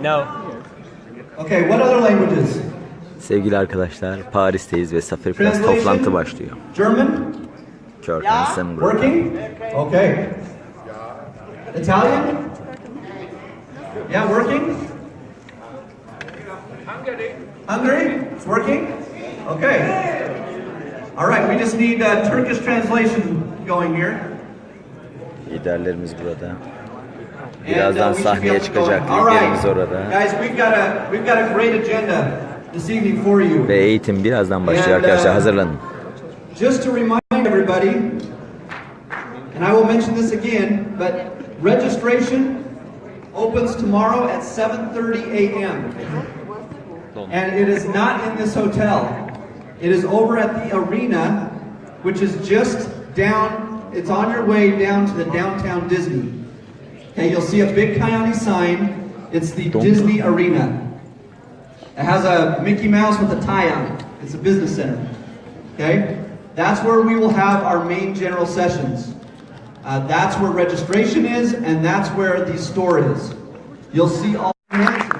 No. Okay, what other languages? Sevgili arkadaşlar, Paris'teyiz ve Sapphire Plus toplantı başlıyor. German? Working? Okay. Italian? Yeah, working? Hungary? It's working? Okay. All right, we just need Turkish translation going here. Liderlerimiz burada. Birazdan sahneye çıkacak liderimiz orada. Guys, we've got a great agenda this evening for you. Ve eğitim birazdan başlıyor arkadaşlar, hazırlanın. Just to remind everybody, and I will mention this again, but registration opens tomorrow at 7:30 a.m. And it is not in this hotel. It is over at the arena, which is just down, it's on your way down to the downtown Disney. Okay, you'll see a big Kyani sign. It's the Disney Arena. It has a Mickey Mouse with a tie on it. It's a business center. Okay? That's where we will have our main general sessions. That's where registration is, and that's where the store is. You'll see all the answers.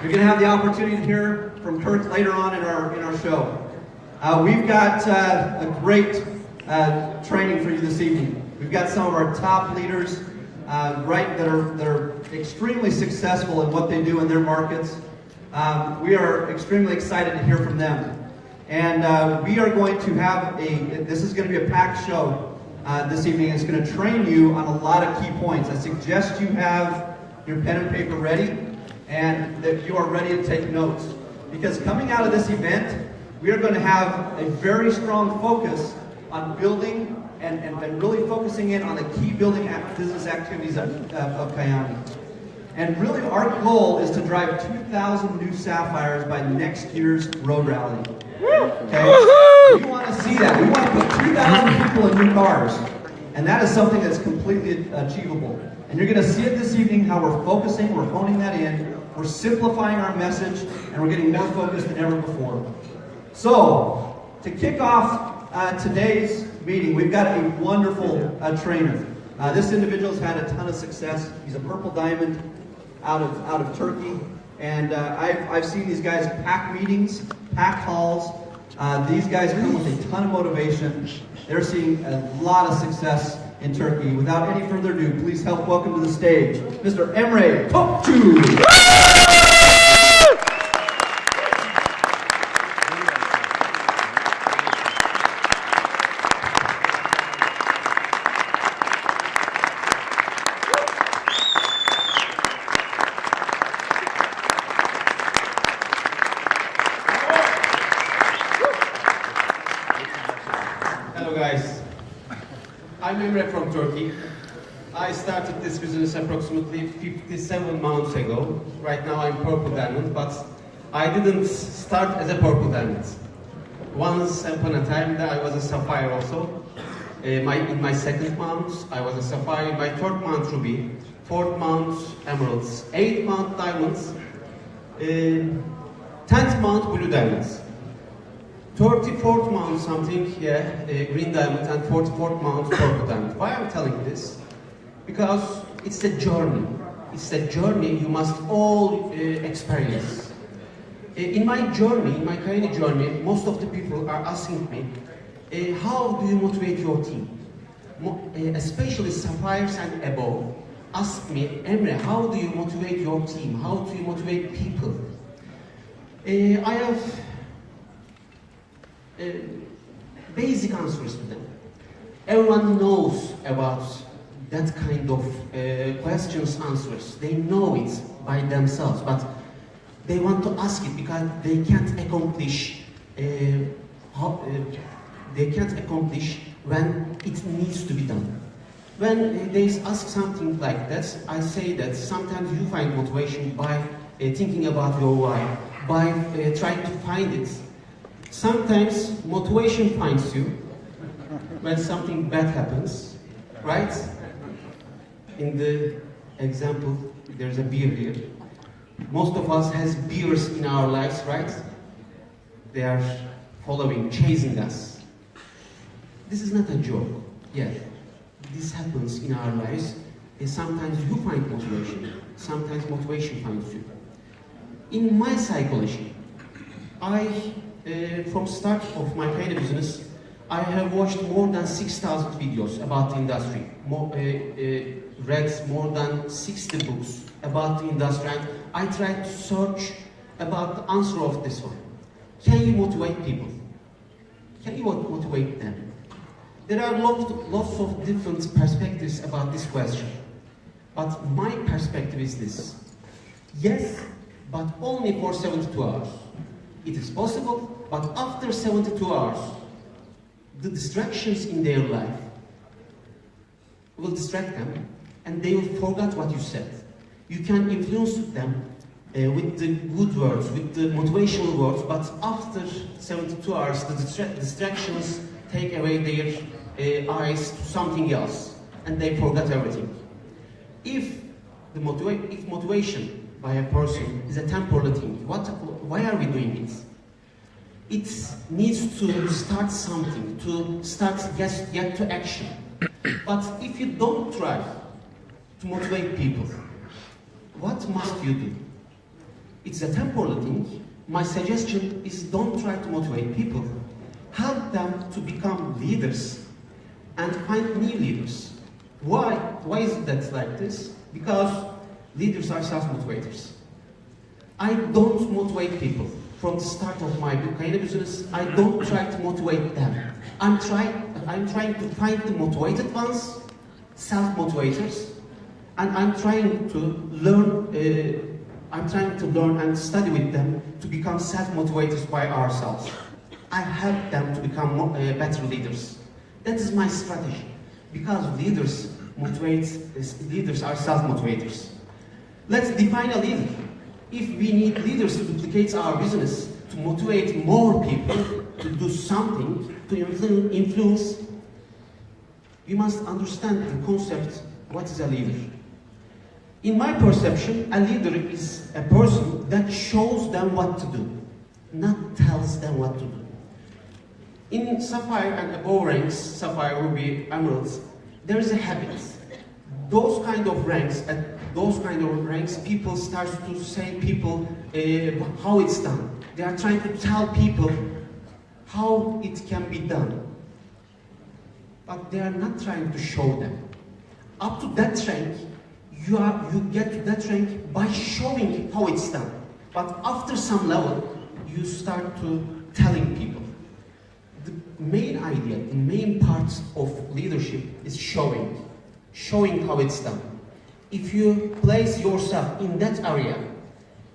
You're going to have the opportunity to hear from Kurt later on in our show. We've got a great training for you this evening. We've got some of our top leaders that are extremely successful in what they do in their markets. We are extremely excited to hear from them. And we are going to have this is going to be a packed show this evening. It's going to train you on a lot of key points. I suggest you have your pen and paper ready, and that you are ready to take notes. Because coming out of this event, we are going to have a very strong focus on building and really focusing in on the key building business activities of Kyani. And really our goal is to drive 2,000 new Sapphires by next year's road rally. Okay? We want to see that. We want to put 2,000 people in new cars. And that is something that's completely achievable. And you're going to see it this evening, how we're focusing, we're honing that in, we're simplifying our message, and we're getting more focused than ever before. So, to kick off today's meeting, we've got a wonderful trainer. This individual's had a ton of success. He's a purple diamond out of Turkey, and I've seen these guys pack meetings, pack halls. These guys come with a ton of motivation. They're seeing a lot of success in Turkey. Without any further ado, please help welcome to the stage, Mr. Emre Topçu. Hello guys, I'm Emre from Turkey. I started this business approximately 57 months ago. Right now I'm purple diamond, but I didn't start as a purple diamond. Once upon a time I was a sapphire also. In my second month I was a sapphire, in my third month ruby, fourth month emeralds, 8th month diamonds, 10th month blue diamonds. 34th month something, green diamond, and 44th month purple diamond. Why I'm telling this? Because it's a journey. It's a journey you must all experience. In my journey, in my Kyani journey, most of the people are asking me, how do you motivate your team? Especially sapphires and above, ask me, Emre, how do you motivate your team? How do you motivate people? I have basic answers to them. Everyone knows about that kind of questions, answers. They know it by themselves, but they want to ask it because they can't accomplish when it needs to be done. When they ask something like that, I say that sometimes you find motivation by thinking about your why, by trying to find it. Sometimes motivation finds you when something bad happens, right? In the example, there's a beer here. Most of us has beers in our lives, right? they are following, chasing us. This is not a joke. Yeah, this happens in our lives. Sometimes you find motivation, sometimes motivation finds you. In my psychology, from start of my Kyani business, I have watched more than 6,000 videos about the industry, read more than 60 books about the industry, and I tried to search about the answer of this one. Can you motivate people? Can you motivate them? There are lots of different perspectives about this question, but my perspective is this. Yes, but only for 72 hours. It is possible, but after 72 hours, the distractions in their life will distract them and they will forget what you said. You can influence them with the good words, with the motivational words, but after 72 hours, the distractions take away their eyes to something else and they forget everything. If motivation by a person is a temporary thing, why are we doing it? It needs to start something, to get to action. But if you don't try to motivate people, what must you do? It's a temporary thing. My suggestion is don't try to motivate people. Help them to become leaders and find new leaders. Why? Why is that like this? Because leaders are self-motivators. I don't motivate people. From the start of my Kyani business, I don't try to motivate them. I'm trying to find the motivated ones, self-motivators, and I'm trying to learn and study with them to become self-motivators by ourselves. I help them to become better leaders. That is my strategy. Because leaders are self-motivators. Let's define a leader. If we need leaders to duplicate our business, to motivate more people to do something, to influence, we must understand the concept, what is a leader? In my perception, a leader is a person that shows them what to do, not tells them what to do. In Sapphire and above ranks, Sapphire, Ruby, Emeralds, there is a habit. Those kind of ranks, people start to say how it's done. They are trying to tell people how it can be done. But they are not trying to show them. Up to that rank, you get to that rank by showing how it's done. But after some level, you start to telling people. The main idea, the main part of leadership is showing how it's done. If you place yourself in that area,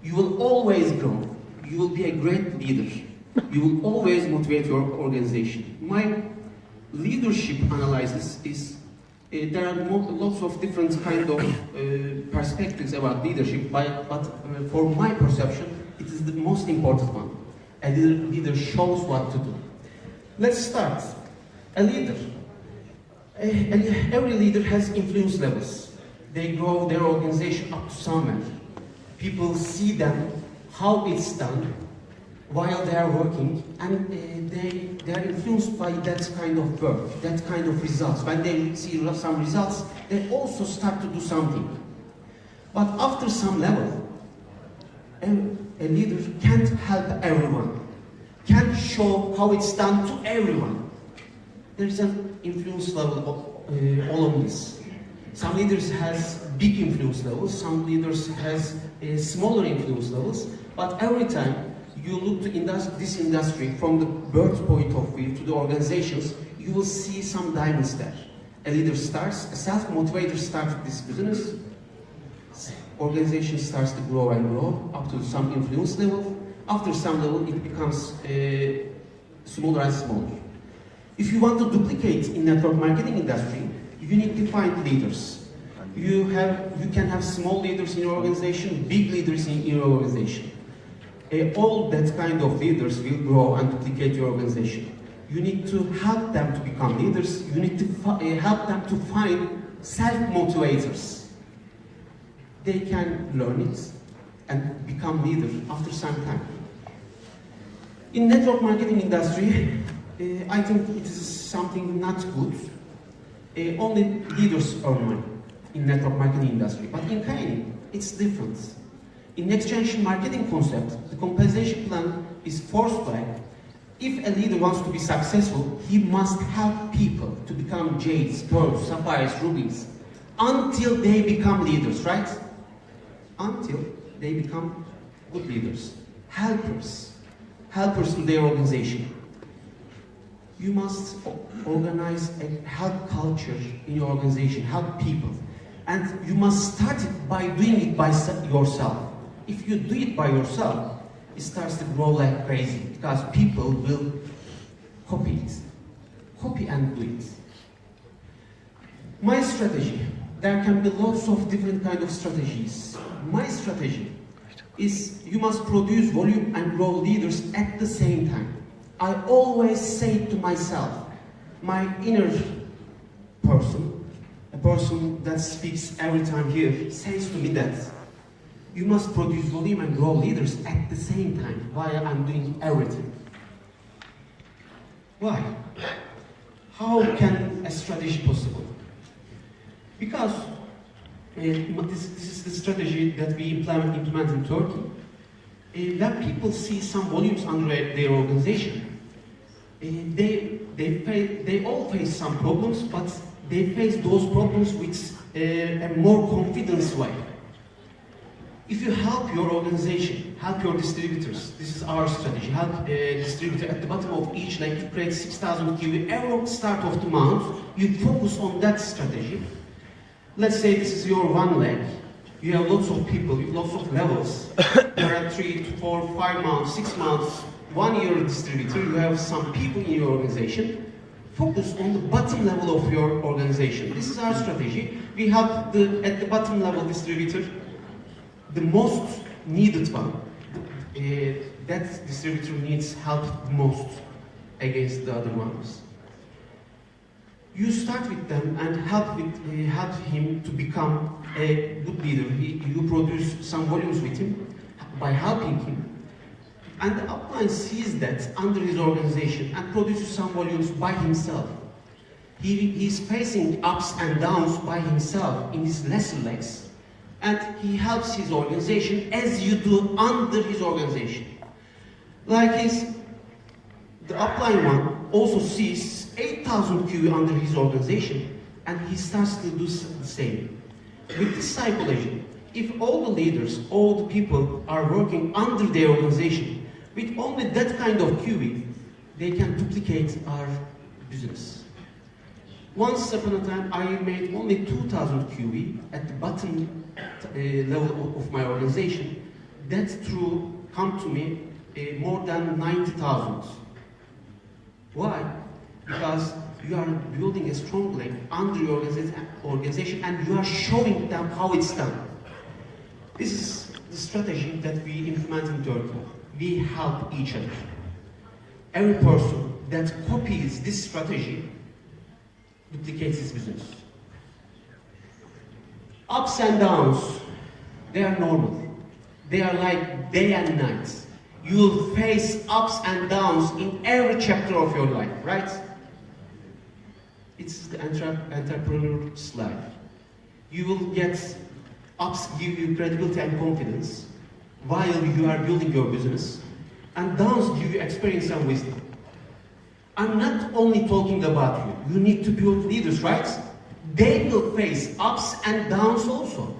you will always grow. You will be a great leader. You will always motivate your organization. My leadership analysis is, there are lots of different kind of perspectives about leadership, but for my perception, it is the most important one. A leader shows what to do. Let's start. A leader. Every leader has influence levels. They grow their organization up to somewhere. People see them, how it's done, while they are working, and they are influenced by that kind of work, that kind of results. When they see some results, they also start to do something. But after some level, a leader can't help everyone, can't show how it's done to everyone. There's an influence level of all of this. Some leaders has big influence levels, some leaders has smaller influence levels, but every time you look to this industry from the birth point of view to the organizations, you will see some diamonds there. A leader starts, a self-motivator starts this business, organization starts to grow and grow up to some influence level. After some level, it becomes smaller and smaller. If you want to duplicate in network marketing industry, you need to find leaders. You can have small leaders in your organization, big leaders in your organization. All that kind of leaders will grow and duplicate your organization. You need to help them to become leaders. You need to help them to find self-motivators. They can learn it and become leaders after some time. In network marketing industry, I think it is something not good. Only leaders earn money in network marketing industry. But in Kyani, it's different. In next generation marketing concept, the compensation plan is forced by, if a leader wants to be successful, he must help people to become jades, pearls, sapphires, rubies, until they become leaders, right? Until they become good leaders, helpers in their organization. You must organize a help culture in your organization, help people. And you must start it by doing it by yourself. If you do it by yourself, it starts to grow like crazy because people will copy it. Copy and do it. My strategy, there can be lots of different kind of strategies. My strategy is you must produce volume and grow leaders at the same time. I always say to myself, my inner person, a person that speaks every time here, says to me that you must produce volume and grow leaders at the same time while I'm doing everything. Why? How can a strategy possible? Because this is the strategy that we implement in Turkey. When people see some volumes under their organization, they all face some problems, but they face those problems with a more confidence way. If you help your organization, help your distributors, this is our strategy, help a distributor at the bottom of each leg to create 6,000 QE every start of the month, you focus on that strategy. Let's say this is your one leg, you have lots of people, lots of levels, there are 3 to 4, 5 months, 6 months, 1 year distributor, you have some people in your organization, focus on the bottom level of your organization. This is our strategy. We help at the bottom level distributor, the most needed one. That distributor needs help the most against the other ones. You start with them and help him to become a good leader. You produce some volumes with him by helping him. And the upline sees that under his organization and produces some volumes by himself. He's facing ups and downs by himself in his lesser legs. And he helps his organization as you do under his organization. Like the upline one also sees 8,000 QE under his organization and he starts to do the same. With this psychology, if all the leaders, all the people are working under their organization with only that kind of QE, they can duplicate our business. Once upon a time, I made only 2,000 QE at the bottom level of my organization. That through come to me more than 90,000. Why? Because you are building a strong leg under your organization and you are showing them how it's done. This is the strategy that we implement in Turkey. We help each other. Every person that copies this strategy duplicates his business. Ups and downs, they are normal. They are like day and night. You will face ups and downs in every chapter of your life, right? It's the entrepreneur's life. You will get ups, give you credibility and confidence while you are building your business, and downs give you experience and wisdom. I'm not only talking about you. You need to build leaders, right? They will face ups and downs also.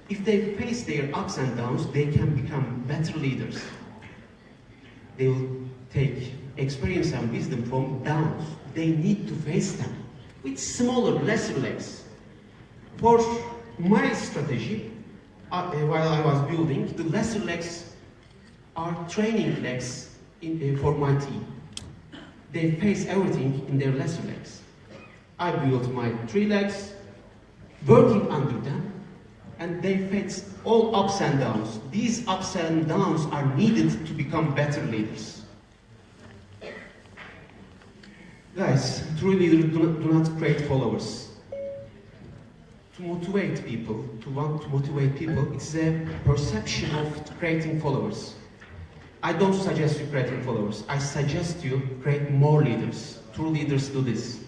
If they face their ups and downs, they can become better leaders. They will take experience and wisdom from downs. They need to face them with smaller, lesser legs. For my strategy, while I was building, the lesser legs are training legs for my team. They face everything in their lesser legs. I built my 3 legs, working under them, and they face all ups and downs. These ups and downs are needed to become better leaders. Guys, true leaders do not create followers. To motivate people, to want to motivate people, it's a perception of creating followers. I don't suggest you creating followers. I suggest you create more leaders. True leaders do this.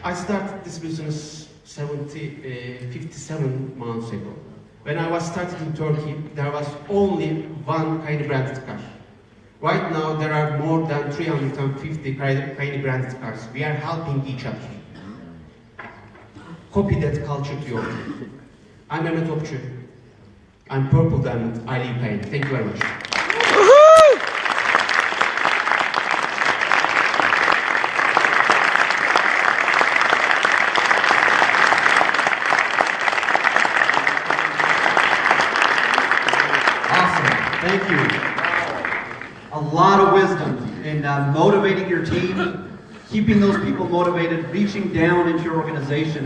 I started this business 57 months ago. When I was starting in Turkey, there was only one Kyani branded car. Right now, there are more than 350 Kyani branded cars. We are helping each other. Copy that culture to your own. I'm Emre Topçu. I'm Purple Diamond. I leave pain. Thank you very much. Thank you. A lot of wisdom in motivating your team, keeping those people motivated, reaching down into your organization.